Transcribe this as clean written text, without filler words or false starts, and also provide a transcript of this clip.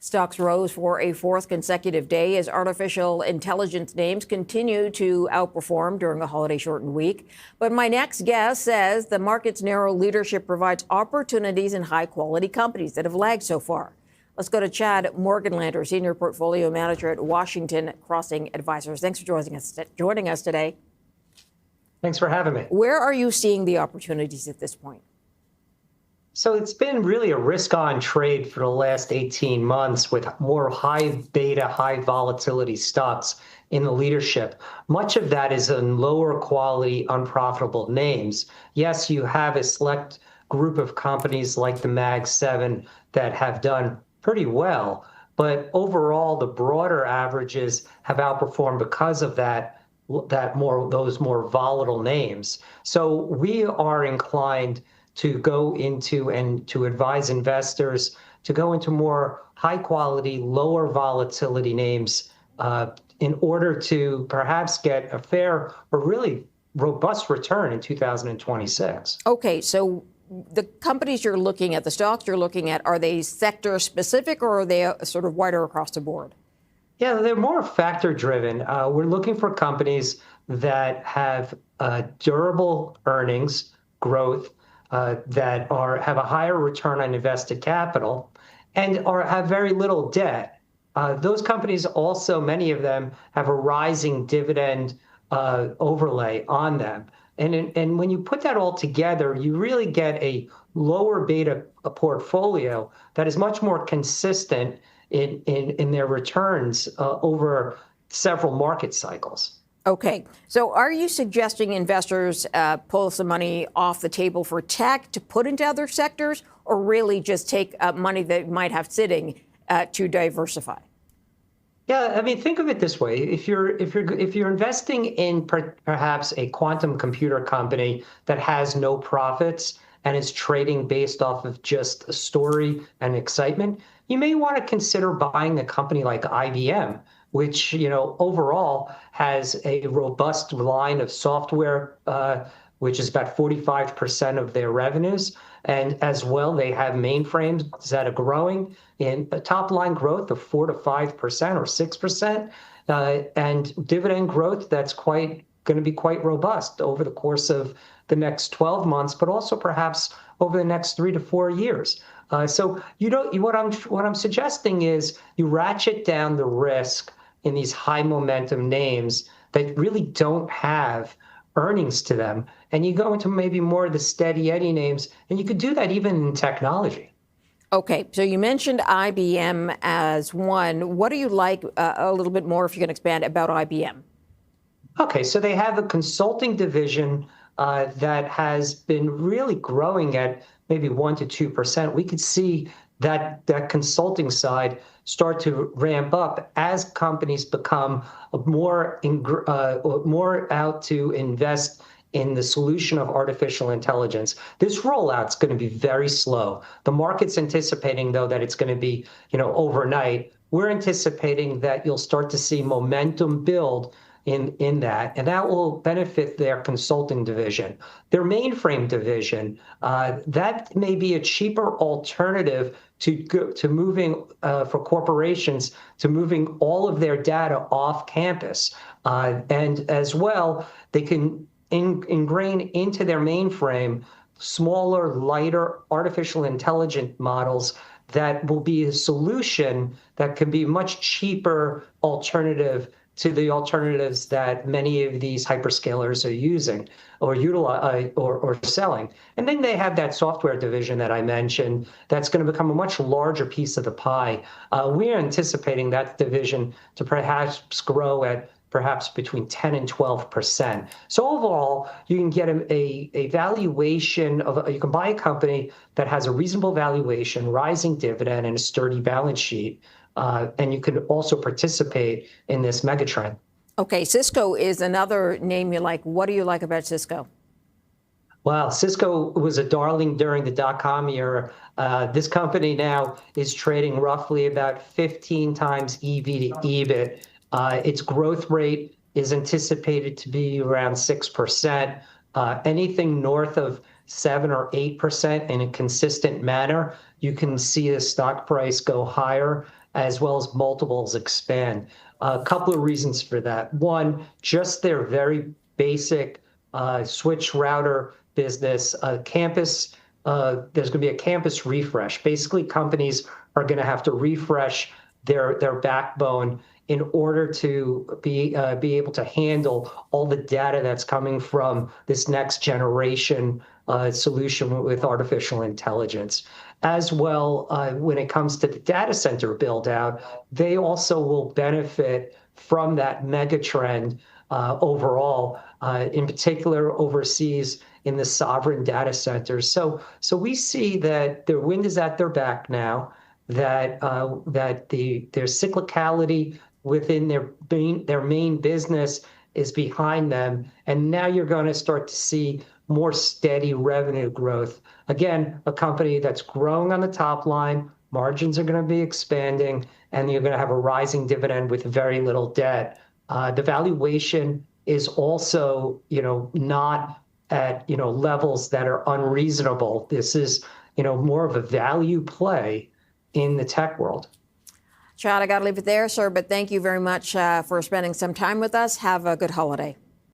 Stocks rose for a fourth consecutive day as artificial intelligence names continue to outperform during the holiday-shortened week. But my next guest says the market's narrow leadership provides opportunities in high-quality companies that have lagged so far. Let's go to Chad Morganlander, Senior Portfolio Manager at Washington Crossing Advisors. Thanks for joining us today. Thanks for having me. Where are you seeing the opportunities at this point? So it's been really a risk-on trade for the last 18 months with more high beta, high volatility stocks in the leadership. Much of that is in lower quality, unprofitable names. Yes, you have a select group of companies like the Mag 7 that have done pretty well, but overall the broader averages have outperformed because of those more volatile names. So we are inclined to go into and to advise investors to go into more high quality, lower volatility names in order to perhaps get a fair or really robust return in 2026. Okay, so the companies you're looking at, the stocks you're looking at, are they sector specific or are they sort of wider across the board? Yeah, they're more factor driven. We're looking for companies that have durable earnings growth, that have a higher return on invested capital and have very little debt. Those companies also, many of them, have a rising dividend overlay on them. And when you put that all together, you really get a lower beta portfolio that is much more consistent in their returns over several market cycles. Okay, so are you suggesting investors pull some money off the table for tech to put into other sectors, or really just take money they might have sitting to diversify? Yeah, I mean, think of it this way: if you're investing in perhaps a quantum computer company that has no profits and is trading based off of just a story and excitement, you may want to consider buying a company like IBM, which, overall has a robust line of software, which is about 45% of their revenues. And as well, they have mainframes that are growing in a top line growth of 4 to 5% or 6%, and dividend growth that's going to be quite robust over the course of the next 12 months, but also perhaps over the next 3 to 4 years. So what I'm suggesting is you ratchet down the risk in these high momentum names that really don't have earnings to them, and you go into maybe more of the steady Eddie names, and you could do that even in technology. Okay, so you mentioned IBM as one. What do you like a little bit more, if you can expand, about IBM? Okay, so they have a consulting division that has been really growing at maybe 1 to 2%. We could see that consulting side start to ramp up as companies become more out to invest in the solution of artificial intelligence. This rollout's going to be very slow. The market's anticipating, though, that it's going to be, overnight. We're anticipating that you'll start to see momentum build in that, and that will benefit their consulting division. Their mainframe division, that may be a cheaper alternative to moving for corporations to moving all of their data off campus, and as well they can ingrain into their mainframe smaller, lighter artificial intelligence models that will be a solution that can be much cheaper alternative to the alternatives that many of these hyperscalers are using or utilize or selling. And then they have that software division that I mentioned that's going to become a much larger piece of the pie. We're anticipating that division to perhaps grow at perhaps between 10 and 12%. So overall, you can get a valuation you can buy a company that has a reasonable valuation, rising dividend, and a sturdy balance sheet. And you can also participate in this megatrend. Okay, Cisco is another name you like. What do you like about Cisco? Wow, Cisco was a darling during the dot-com era. This company now is trading roughly about 15 times EV to EBIT. Its growth rate is anticipated to be around 6%. Anything north of 7 or 8% in a consistent manner, you can see the stock price go higher. as well as multiples expand. A couple of reasons for that. One, just their very basic switch router business, campus. There's going to be a campus refresh. Basically, companies are going to have to refresh their backbone in order to be able to handle all the data that's coming from this next generation solution with artificial intelligence. As well, when it comes to the data center build out, they also will benefit from that mega trend overall, in particular overseas in the sovereign data centers. So we see that their wind is at their back now, that their cyclicality within their main business is behind them, and now you're going to start to see more steady revenue growth. Again, a company that's growing on the top line, margins are going to be expanding, and you're going to have a rising dividend with very little debt. The valuation is also, not at, levels that are unreasonable. This is, more of a value play in the tech world. Chad, I got to leave it there, sir, but thank you very much for spending some time with us. Have a good holiday.